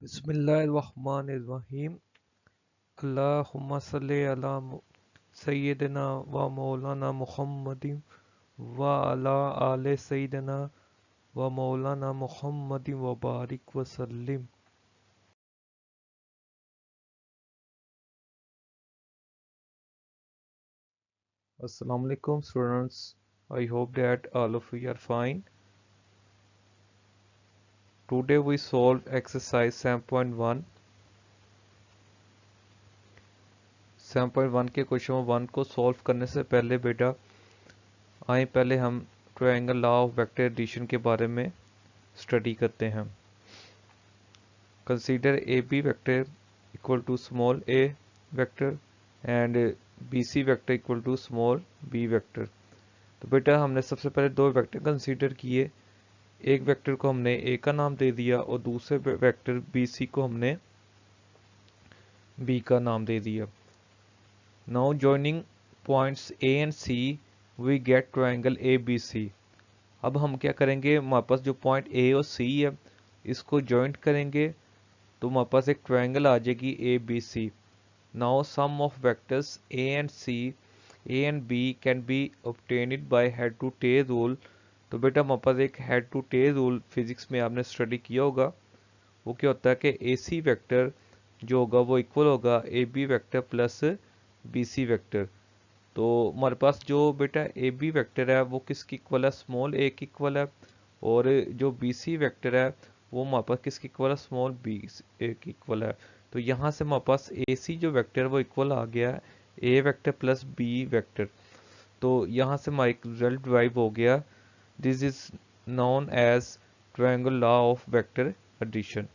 बिस्मिल्लाहिर्रहमानिर्रहीम। अल्लाहुम्मा सल्ली अला सय्यिदिना व मौलाना मुहम्मदिन व अला आले सय्यिदिना व मौलाना मुहम्मदिन व बारिक व सल्लिम। Assalamu alaikum students. I hope that all of you are fine. Today we solved exercise 7.1। 7.1 के क्वेश्चन 1 को सॉल्व करने से पहले बेटा आए पहले हम triangle law of vector addition के बारे में स्टडी करते हैं। Consider AB vector equal to small a vector and BC vector equal to small b vector। तो बेटा हमने सबसे पहले दो वेक्टर कंसीडर किए। एक वेक्टर को हमने a का नाम दे दिया और दूसरे वेक्टर BC को हमने b का नाम दे दिया। Now joining points a and c we get triangle ABC। अब हम क्या करेंगे, हमारे पास जो पॉइंट a और c है इसको जॉइंट करेंगे तो हमारे पास एक ट्रायंगल आ जाएगी ABC। Now sum of vectors a and c a and b can be obtained by head to tail rule. तो बेटा हमारे पास एक head to tail rule physics में आपने स्टडी किया होगा। वो क्या होता है कि AC वेक्टर जो होगा वो इक्वल होगा AB vector plus BC vector. तो हमारे पास जो बेटा AB वेक्टर है वो किसकी इक्वल है, स्मॉल a की इक्वल है। और जो BC वेक्टर है वो हमारे पास किसकी इक्वल है, स्मॉल b की इक्वल है। तो यहाँ से हमारे पास AC जो वेक्टर है वो इक्वल आ गया है A vector plus B vector. तो यहाँ से हमारा एक रिजल्ट ड्राइव हो गया। This is known as triangle law of vector addition.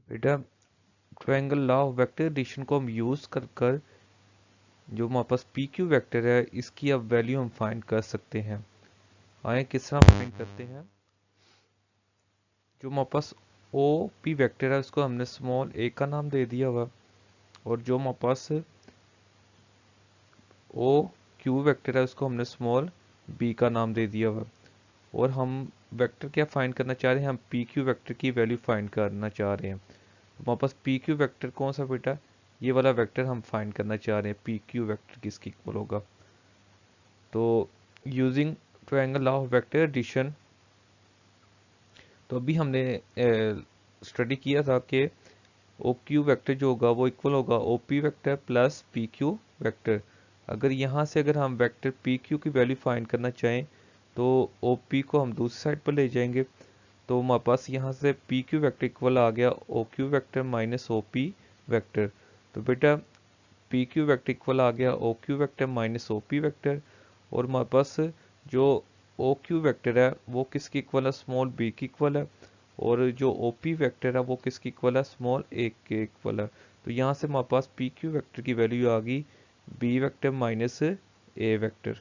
बेटा triangle law of vector addition को हम यूज कर कर जो हमारे पास PQ वेक्टर है इसकी अब वैल्यू हम फाइंड कर सकते हैं। आए किस तरह फाइंड करते हैं। जो हमारे पास OP वेक्टर है उसको हमने स्मॉल a का नाम दे दिया हुआ और जो हमारे पास OQ वेक्टर है उसको हमने स्मॉल b का नाम दे दिया हुआ। और हम वेक्टर क्या फाइंड करना चाह रहे हैं, हम PQ वेक्टर की वैल्यू फाइंड करना चाह रहे हैं। हमारे पास PQ वेक्टर कौन सा बेटा, ये वाला वेक्टर हम फाइंड करना चाह रहे हैं। PQ वेक्टर किसकी इक्वल होगा। तो using triangle law of vector addition, तो अभी हमने स्टडी किया था कि OQ वेक्टर जो होगा वो इक्वल होगा OP vector plus PQ vector. अगर यहाँ से अगर हम वेक्टर PQ की वैल्यू फाइंड करना चाहें तो OP को हम दूसरी साइड पर ले जाएंगे। तो हमारे पास यहाँ से PQ वेक्टर इक्वल आ गया OQ vector minus OP vector. तो बेटा PQ वेक्टर इक्वल आ गया OQ vector minus OP vector. और हमारे पास जो OQ वेक्टर है वो किसकी इक्वल है, स्मॉल b की इक्वल है। और जो OP वेक्टर है वो किसकी इक्वल है, स्मॉल a के इक्वल है। तो यहाँ से हमारे पास PQ वेक्टर की वैल्यू आ गई b vector minus a vector.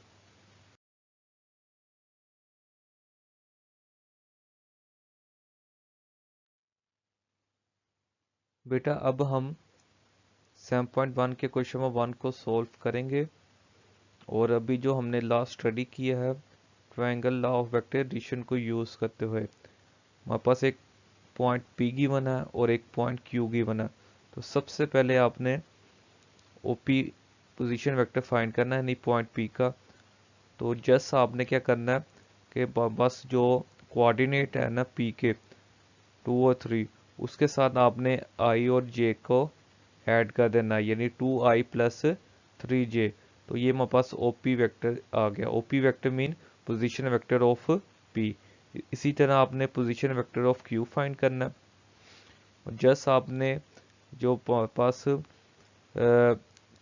बेटा अब हम 7.1 के क्वेश्चन नंबर 1 को सॉल्व करेंगे। और अभी जो हमने लास्ट स्टडी किया है triangle law of vector addition को यूज करते हुए, हमारे पास एक पॉइंट P गिवन है और एक पॉइंट Q गिवन है। तो सबसे पहले आपने OP पोजीशन वेक्टर फाइंड करना है, नहीं पॉइंट P का। तो जस्ट आपने क्या करना है कि बस जो कोऑर्डिनेट है ना P के 2 और 3 उसके साथ आपने I और J को ऐड कर देना है, यानी 2I प्लस 3J। तो ये हमारे पास OP वेक्टर आ गया। OP vector mean position vector of P। इसी तरह आपने position vector of Q find करना है। जस्ट आपने जो पास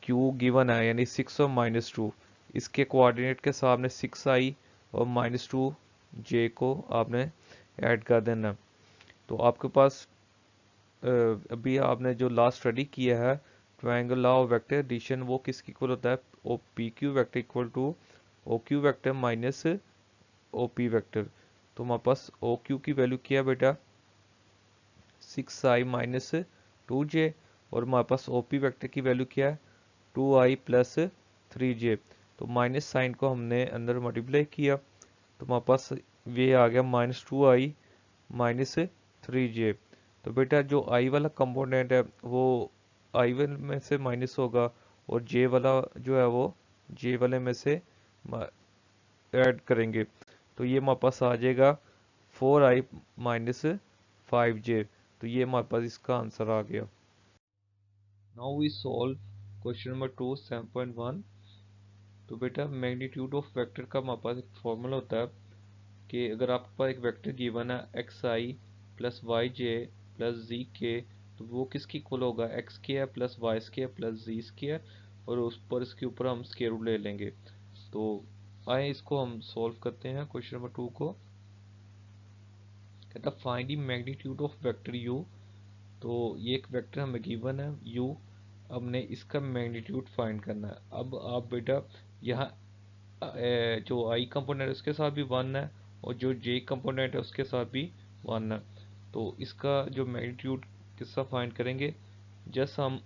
Q गिवन है यानी 6 और माइनस 2 इसके कोऑर्डिनेट के सामने 6I और माइनस 2J को आपने ऐड कर देना। तो आपके पास अभी आपने जो लास्ट स्टडी किया है triangle law of vector addition वो किसकी इक्वल होता है, O PQ vector equal to OQ vector minus OP vector. तो हमारे पास OQ की वैल्यू क्या है बेटा, 6I माइनस 2J। और हमारे पास OP वेक्टर की वैल्यू क्या है, 2I प्लस 3J। तो माइनस साइन को हमने अंदर मल्टीप्लाई किया तो हमारे पास ये आ गया माइनस 2I माइनस 3j। तो बेटा जो i वाला कंपोनेंट है वो i1 में से माइनस होगा, और j वाला जो है वो j वाले में से ऐड करेंगे। तो ये हमारे पास आ जाएगा 4i माइनस 5j। तो ये हमारे पास इसका आंसर आ गया। Now we solve question number 2 7.1। तो बेटा मैग्नीट्यूड ऑफ वेक्टर का हमारे पास एक फॉर्मूला होता है कि अगर आपके पास एक वेक्टर गिवन है x i plus y j plus z k, तो वो किसकी इक्वल होगा, x square plus y square plus z square, और उस पर इसके ऊपर हम स्क्वायर रूट ले लेंगे। तो आए इसको हम सॉल्व करते हैं क्वेश्चन नंबर 2 को। कहता find the magnitude of vector you. तो ये एक वेक्टर हमें गिवन है u, हमने इसका मैग्नीट्यूड फाइंड करना है। अब आप बेटा यहाँ जो i कंपोनेंट है उसके साथ भी 1 है, और जो j कंपोनेंट है उसके साथ भी 1 है। तो इसका जो मैग्नीट्यूड किसका फाइंड करेंगे, जस्ट हम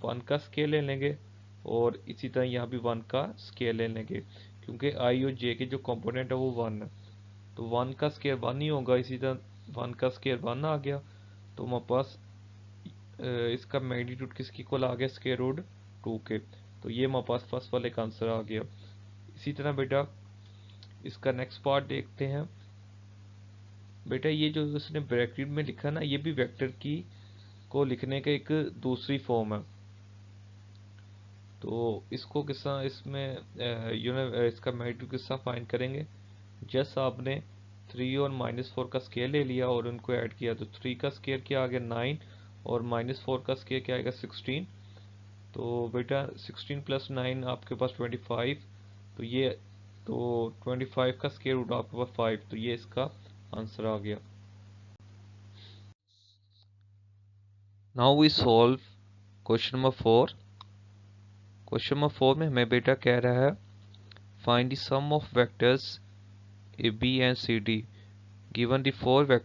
1 का स्केल ले लेंगे, और इसी तरह यहाँ भी 1 का स्केल ले लेंगे, क्योंकि i और j के जो कंपोनेंट है वो 1 है। तो 1 का स्केयर 1 ही होगा, इसी तरह 1 का स्केयर 1 आ गया। तो हमारे पास इसका मैग्नीट्यूड किसकी इक्वल आ गया, स्क्वायर रूट 2 के। तो ये हमारे पास फर्स्ट वाले का आंसर आ गया। इसी तरह बेटा इसका नेक्स्ट पार्ट देखते हैं। बेटा ये जो उसने ब्रैकेट में लिखा ना, ये भी वेक्टर की को लिखने का एक दूसरी फॉर्म है। तो इसको किस्सा इसमें इसका मैग्नीट्यूड किस्सा फाइंड करेंगे। जस्ट आपने 3 और -4 का स्केयर ले लिया और उनको ऐड किया, तो 3 का स्केयर क्या आ गया 9, और -4 का स्केयर क्या आएगा 16। तो बेटा 16 प्लस 9 आपके पास 25। तो ये तो 25 का स्केयर रूट आपके पास 5। तो ये इसका आंसर आ गया। Now we solve question number 4। Question number 4 में हमें बेटा कह रहा है find the sum of vectors A B and C D given the 4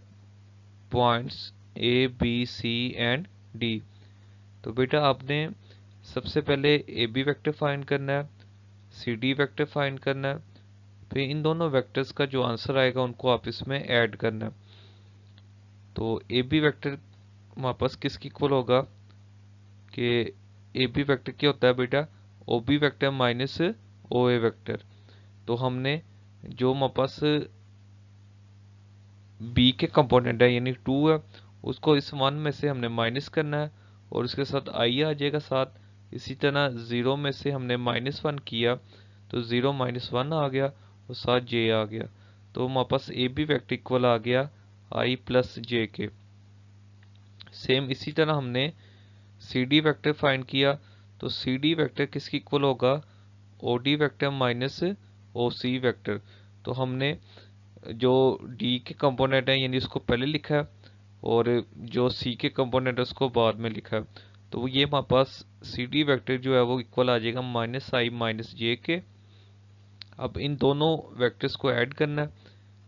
points A B C and D. तो बेटा आपने सबसे पहले ए बी वेक्टर फाइंड करना है, सी डी वेक्टर फाइंड करना है, फिर इन दोनों वेक्टर्स का जो आंसर आएगा उनको आप इसमें ऐड करना है। तो ए बी वेक्टर हमारे पास किसकी इक्वल होगा कि ए बी वेक्टर क्या होता है बेटा, ओ B vector minus O A vector. तो हमने जो हमारे पास बी के कंपोनेंट है यानी 2 है, उसको इस 1 में से हमने माइनस करना है, और उसके साथ आई आ जाएगा साथ। इसी तरह 0 में से हमने -1 किया, तो 0 -1 आ गया, और साथ जे आ गया। तो हमारे पास ए बी वेक्टर इक्वल आ गया आई प्लस जे के। सेम इसी तरह हमने सी डी वेक्टर फाइंड किया। तो सी डी वेक्टर किसकी इक्वल होगा, ओ डी वेक्टर माइनस ओ सी वेक्टर। तो हमने जो डी के कंपोनेंट है यानी उसको पहले लिखा है, और जो सी के कंपोनेंट है उसको बाद में लिखा है। तो ये हमारे पास सी डी वेक्टर जो है वो इक्वल आ जाएगा -i माइनस जे के। अब इन दोनों वेक्टर्स को ऐड करना है।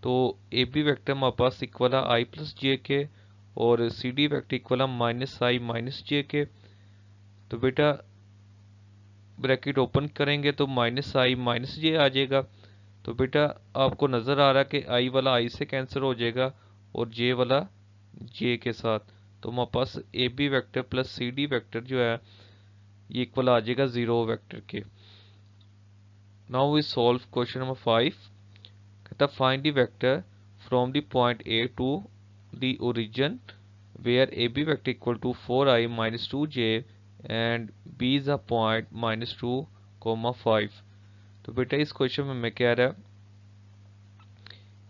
तो ए बी वेक्टर हमारे पास इक्वल है i प्लस जे के, और सी डी वेक्टर इक्वल है -i माइनस जे के। तो बेटा ब्रैकेट ओपन करेंगे तो -i माइनस जे आ जाएगा। तो बेटा आपको नज़र आ रहा है कि i वाला i से कैंसिल हो जाएगा, और j वाला j के साथ। तो हमारे पास A B vector plus C D vector जो है ये इक्वल आ जाएगा 0 वेक्टर के। Now we solve question number 5। कहता find the vector from the point A to the origin where A B vector equal to 4i minus 2j and b is a point -2, 5। तो बेटा इस question में मैं कह रहा है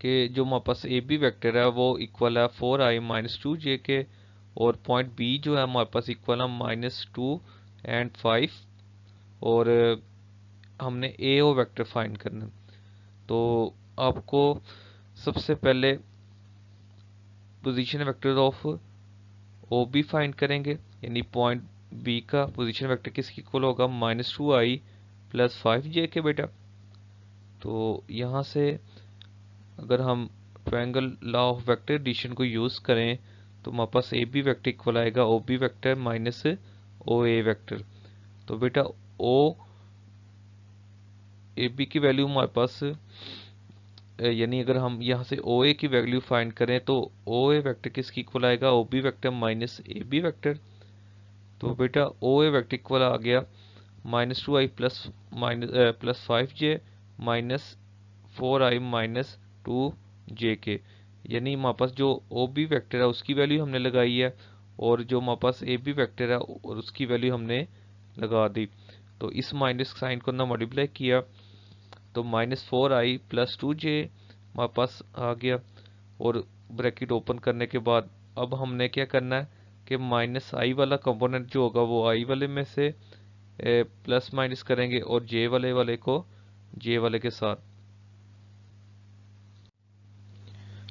कि जो हमारे पास ए बी वेक्टर है वो इक्वल है 4i माइनस 2j के, और पॉइंट बी जो है हमारे पास इक्वल है -2 एंड 5, और हमने ए ओ वेक्टर फाइंड करना। तो आपको सबसे पहले position vector of O B find करेंगे, यानी पॉइंट बी का पोजीशन वेक्टर किसकी इक्वल होगा -2i प्लस 5j के बेटा। तो यहाँ से अगर हम triangle law of vector addition को यूज़ करें तो हमारे पास ए बी वेक्टर इक्वल आएगा O B vector minus O A vector. तो बेटा ओ ए बी की वैल्यू हमारे पास यानी अगर हम यहाँ से ओ ए की वैल्यू फाइंड करें तो ओ ए वेक्टर किसकी इक्वल आएगा, O B vector minus A B vector. तो बेटा ओ ए वेक्टर इक्वल आ गया -2i plus 5j minus 4i minus 2j के। यानी हमारे पास जो ओ बी वेक्टर है उसकी वैल्यू हमने लगाई है और जो हमारे पास ए बी वेक्टर है और उसकी वैल्यू हमने लगा दी। तो इस माइनस साइन को ना मल्टीप्लाई किया तो -4i प्लस 2j हमारे पास आ गया। और ब्रैकेट ओपन करने के बाद अब हमने क्या करना है कि माइनस आई वाला कंपोनेंट जो होगा वो आई वाले में से प्लस माइनस करेंगे और जे वाले को जे वाले के साथ।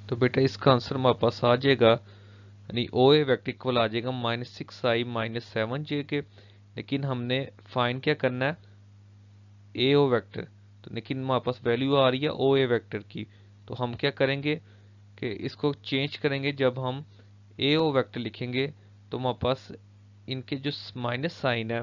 तो बेटा इसका आंसर हमारे पास आ जाएगा, यानी ओ ए वेक्टर इक्वल आ जाएगा -6i माइनस 7j के। लेकिन हमने फाइंड क्या करना है, ए ओ वेक्टर। तो लेकिन हमारे पास वैल्यू आ रही है ओ ए वेक्टर की। तो हम क्या करेंगे कि इसको चेंज करेंगे। जब हम ए ओ वेक्टर लिखेंगे तो हमारे पास इनके जो माइनस साइन है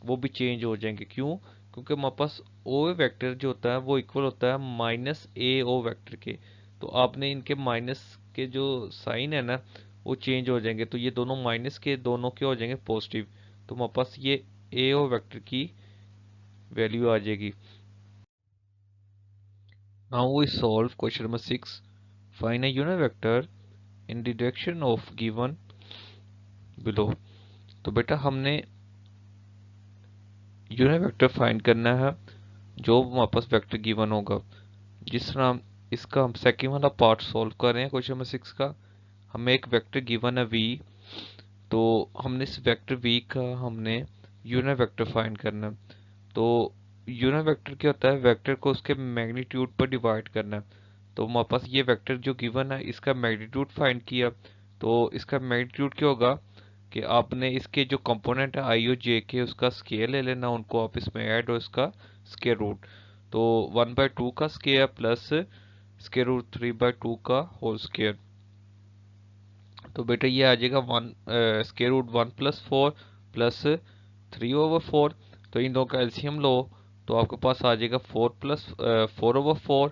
वो भी चेंज हो जाएंगे। क्यों? क्योंकि हमारे पास ओ वेक्टर जो होता है वो इक्वल होता है माइनस ए ओ वेक्टर के। तो आपने इनके माइनस के जो साइन है ना वो चेंज हो जाएंगे। तो ये दोनों माइनस के दोनों के हो जाएंगे पॉजिटिव। तो हमारे पास ये ए ओ वेक्टर की वैल्यू आ जाएगी। Now we solve question number 6। Find a unit vector in the direction of given below. तो बेटा हमने यूनिट वेक्टर फाइंड करना है जो हमारे पास वेक्टर गिवन होगा। जिस तरह हम इसका हम सेकंड वाला पार्ट सॉल्व कर रहे हैं क्वेश्चन नंबर 6 का। हमें एक वेक्टर गिवन है v। तो हमने इस वेक्टर v का हमने यूनिट वेक्टर फाइंड करना है। तो यूनिट वेक्टर क्या होता है, वेक्टर को उसके मैग्नीट्यूड पर डिवाइड करना है। तो हमारे पास ये वेक्टर जो गिवन है इसका मैग्नीट्यूड फाइंड किया। तो इसका मैग्नीट्यूड क्या होगा कि आपने इसके जो कंपोनेंट है आई और जे के उसका स्केयर ले लेना, उनको आप इसमें ऐड और इसका स्केयर रूट। तो 1/2 का स्केयर प्लस स्केयर रूट 3/2 का होल स्केयर। तो बेटा ये आ जाएगा स्केयर रूट 1+4 प्लस 3/4। तो इन दोनों का एलसीएम लो तो आपके पास आ जाएगा 4/4।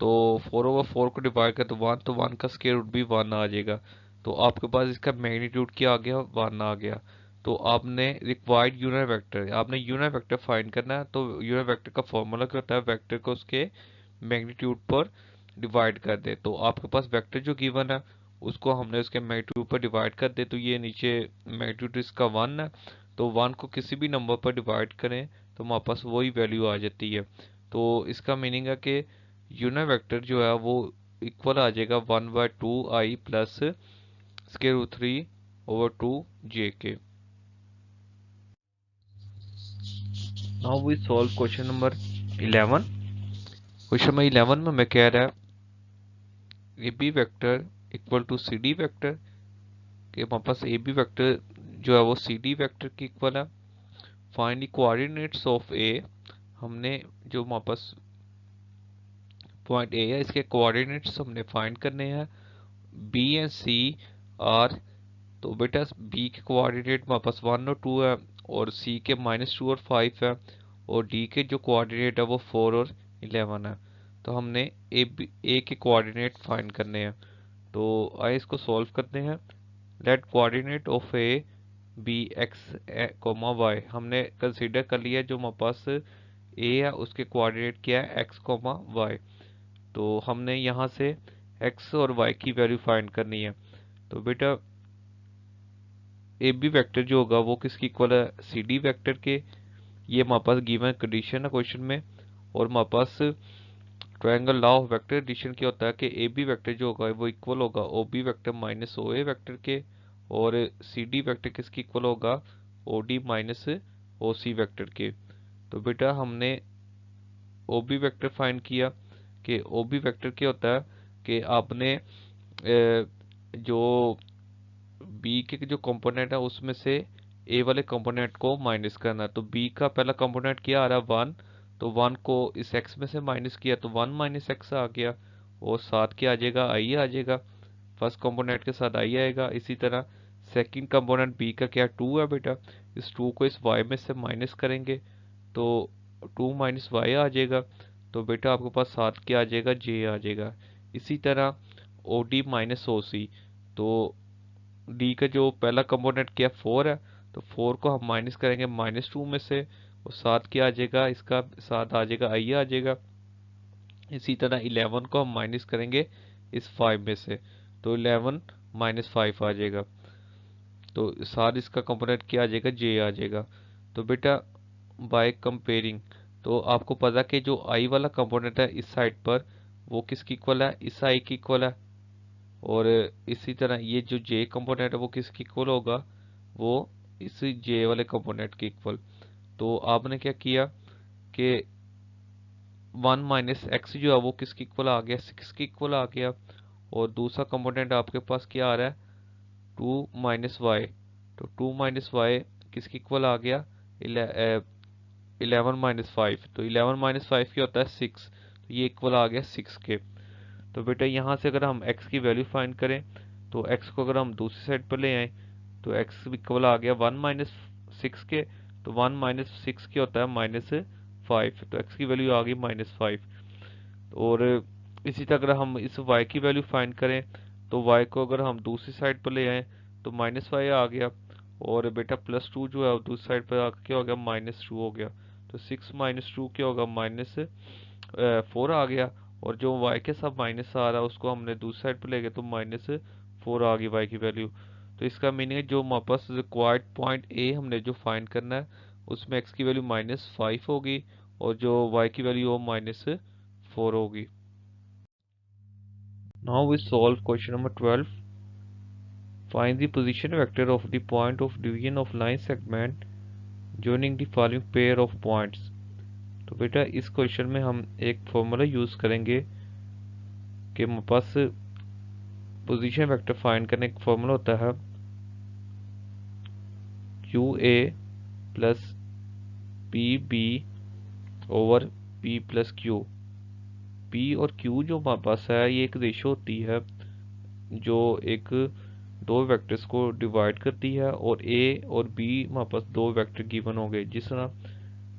तो 4/4 को डिवाइड कर तो 1, तो 1 का स्केयर रूट भी 1 आ जाएगा। तो आपके पास इसका मैग्नीट्यूड क्या आ गया, 1 आ गया। तो आपने रिक्वायर्ड यूनिट वेक्टर, आपने यूनिट वेक्टर फाइंड करना है। तो यूनिट वेक्टर का फॉर्मूला क्या होता है, वेक्टर को उसके मैग्नीट्यूड पर डिवाइड कर दे। तो आपके पास वेक्टर जो गिवन है उसको हमने उसके मैग्नीट्यूड पर डिवाइड कर दे। तो ये नीचे मैग्नीट्यूड इसका 1 है। तो 1 को किसी भी नंबर पर डिवाइड करें तो हमारे पास वही वैल्यू आ जाती है। तो इसका मीनिंग है कि यूनिट वेक्टर जो है वो इक्वल आ जाएगा 1/2i plus square root 3/2j के। Now we solve question number 11। Question number 11 में मैं कह रहा है A B vector equal to C D vector कि हमारे पास ए बी वेक्टर जो है वो सी डी वेक्टर की इक्वल है। Find the coordinates of A. हमने जो हमारे पास पॉइंट ए है इसके कोऑर्डिनेट्स हमने फाइंड करने हैं। B and C are. तो बेटा बी के कोऑर्डिनेट हमारे पास 1 और 2 है और सी के -2 और 5 है और डी के जो कोऑर्डिनेट है वो 4 और 11 है। तो हमने ए के कोऑर्डिनेट फाइंड करने हैं। तो आइए इसको सॉल्व करते हैं। Let coordinate of A be x comma y. हमने कंसीडर कर लिया जो हमारे पास ए है उसके कोऑर्डिनेट क्या है, एक्स कोमा वाई। तो हमने यहाँ से एक्स और वाई की वैल्यू फाइंड करनी है। तो बेटा ए बी वेक्टर जो होगा वो किसकी इक्वल है, सी डी वेक्टर के। ये हमारे पास गिवन कंडीशन है क्वेश्चन में। और हमारे पास triangle law of vector addition क्या होता है कि ए बी वेक्टर जो होगा वो इक्वल होगा ओ B vector minus O A vector के। और सी डी वेक्टर किसकी इक्वल होगा, O D minus O C vector के। तो बेटा हमने ओ बी वेक्टर फाइंड किया कि ओ बी वेक्टर क्या होता है कि आपने जो बी के जो कंपोनेंट है उसमें से ए वाले कंपोनेंट को माइनस करना है। तो बी का पहला कंपोनेंट क्या आ रहा है, 1। तो 1 को इस x में से माइनस किया तो 1 माइनस एक्स आ गया और साथ क्या आ जाएगा, आई आ जाएगा। फर्स्ट कंपोनेंट के साथ आई आएगा। इसी तरह सेकंड कंपोनेंट बी का क्या 2 है बेटा, इस 2 को इस y में से माइनस करेंगे तो 2 माइनस वाई आ जाएगा। तो बेटा आपके पास साथ क्या आ जाएगा, जे आ जाएगा। इसी तरह ओ डी माइनस ओ सी, तो डी का जो पहला कंपोनेंट क्या 4 है, तो 4 को हम माइनस करेंगे -2 में से, और साथ क्या आ जाएगा, इसका साथ आ जाएगा आई आ जाएगा। इसी तरह 11 को हम माइनस करेंगे इस 5 में से, तो 11 -5 आ जाएगा। तो साथ इसका कंपोनेंट क्या आ जाएगा, जे आ जाएगा। तो बेटा बाय कंपेयरिंग, तो आपको पता कि जो आई वाला कंपोनेंट है इस साइड पर वो किसकी इक्वल है, इस आई की इक्वल है। और इसी तरह ये जो जे कंपोनेंट है वो किसकी इक्वल होगा, वो इस जे वाले कंपोनेंट की इक्वल। तो आपने क्या किया कि 1 माइनस एक्स जो है वो किसकी इक्वल आ गया, 6 की इक्वल आ गया। और दूसरा कंपोनेंट आपके पास क्या आ रहा है, 2 माइनस वाई, तो 2 माइनस वाई किसकी इक्वल आ गया, 11 -5, तो 11 -5 क्या होता है 6, तो ये इक्वल आ गया 6 के। तो बेटा यहाँ से अगर हम x की वैल्यू फाइंड करें, तो x को अगर हम दूसरी साइड पर ले आए, तो x इक्वल आ गया 1 -6 के, तो 1 - 6 क्या होता है -5, तो x की वैल्यू आ गई -5। और इसी तरह अगर हम इस y की वैल्यू फाइंड करें, तो y को अगर हम दूसरी साइड पर ले आए, तो -5 आ गया। और बेटा +2 जो है दूसरी साइड पर आकर क्या हो गया, -2 हो गया। तो 6 - 2 क्या होगा, -4 आ गया। और जो y के साथ माइनस आ रहा है उसको हमने दूसरी साइड पर ले गए, तो -4 आ गई y की वैल्यू। तो इसका मीनिंग है जो हमारे पास रिक्वायर्ड पॉइंट ए हमने जो फाइंड करना है उसमें x की वैल्यू -5 होगी, और जो y की वैल्यू हो -4 होगी। Now we solve question number 12. Find the position vector of the point of division of line segment joining the following pair of points. तो बेटा इस क्वेश्चन में हम एक फॉर्मूला यूज करेंगे कि हमारे पास पोजीशन वेक्टर फाइंड करने का फॉर्मूला होता है Q A plus P B over P plus Q. P और क्यू जो हमारे पास है ये एक रेशो होती है जो एक दो वेक्टर्स को डिवाइड करती है, और ए और बी हमारे पास दो वेक्टर गिवन हो गए। जिस तरह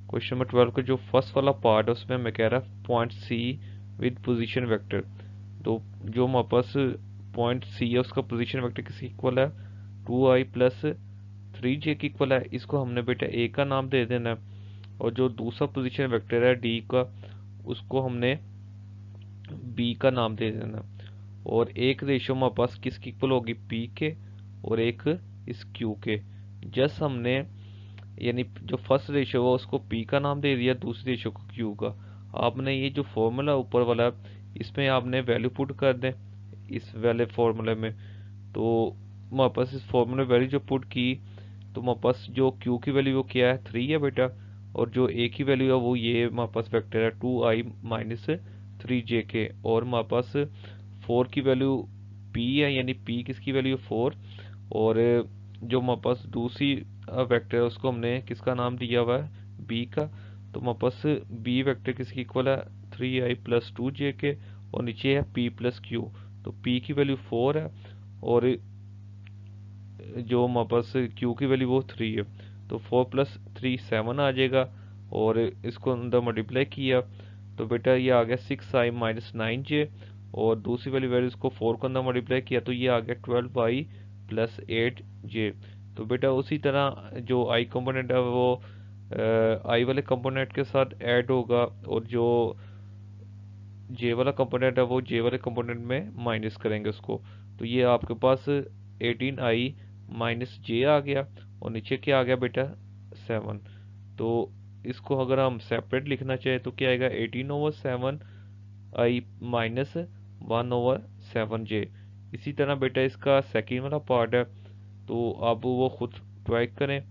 क्वेश्चन नंबर 12 का जो फर्स्ट वाला पार्ट है उसमें मैं कह रहा point C with position vector, तो जो हमारे पास पॉइंट सी है उसका पोजीशन वेक्टर किसकी इक्वल है, 2i प्लस 3j की इक्वल है। इसको हमने बेटा ए का नाम दे देना है। और जो दूसरा पोजीशन वेक्टर है डी का उसको हमने बी का नाम दे देना। और एक रेशियो हमारे पास किसकी इक्वल होगी, पी के, और एक इस क्यू के। जस्ट हमने यानी जो फर्स्ट रेशियो है उसको पी का नाम दे दिया, दूसरी रेशियो को क्यू का। आपने ये जो फॉर्मूला ऊपर वाला इसमें आपने वैल्यू पुट कर दें इस वाले फॉर्मूले में। तो हमारे पास इस फॉर्मूले वैल्यू जो पुट की, तो हमारे पास जो क्यू की वैल्यू वो क्या है 3 है बेटा, और जो ए की वैल्यू है वो ये हमारे पास वेक्टर है 2i माइनस 3j के। और हमारे पास 4 की वैल्यू p है, यानी p किसकी वैल्यू 4। और जो हमारे पास दूसरी वेक्टर है उसको हमने किसका नाम दिया हुआ है, b का। तो हमारे पास b वेक्टर किसकी इक्वल है 3i प्लस 2j के, और नीचे है p प्लस क्यू। तो p की वैल्यू 4 है, और जो हमारे पास q की वैल्यू वो 3 है। तो 4 + 3 7 आ जाएगा, और इसको अंदर मल्टीप्लाई किया तो बेटा ये आ गया 6i माइनस 9j। और दूसरी वाली वैल्यू इसको 4 को अंदर मल्टीप्लाई किया तो ये आ गया 12i प्लस 8j। तो बेटा उसी तरह जो i कंपोनेंट है वो i वाले कंपोनेंट के साथ ऐड होगा, और जो j वाला कंपोनेंट है वो j वाले कंपोनेंट में माइनस करेंगे उसको। तो ये आपके पास 18i माइनस j आ गया, और नीचे क्या आ गया बेटा 7। तो इसको अगर हम सेपरेट लिखना चाहे तो क्या आएगा 18/7i माइनस 1/7j। इसी तरह बेटा इसका सेकेंड वाला पार्ट है, तो आप वो खुद ट्राई करें।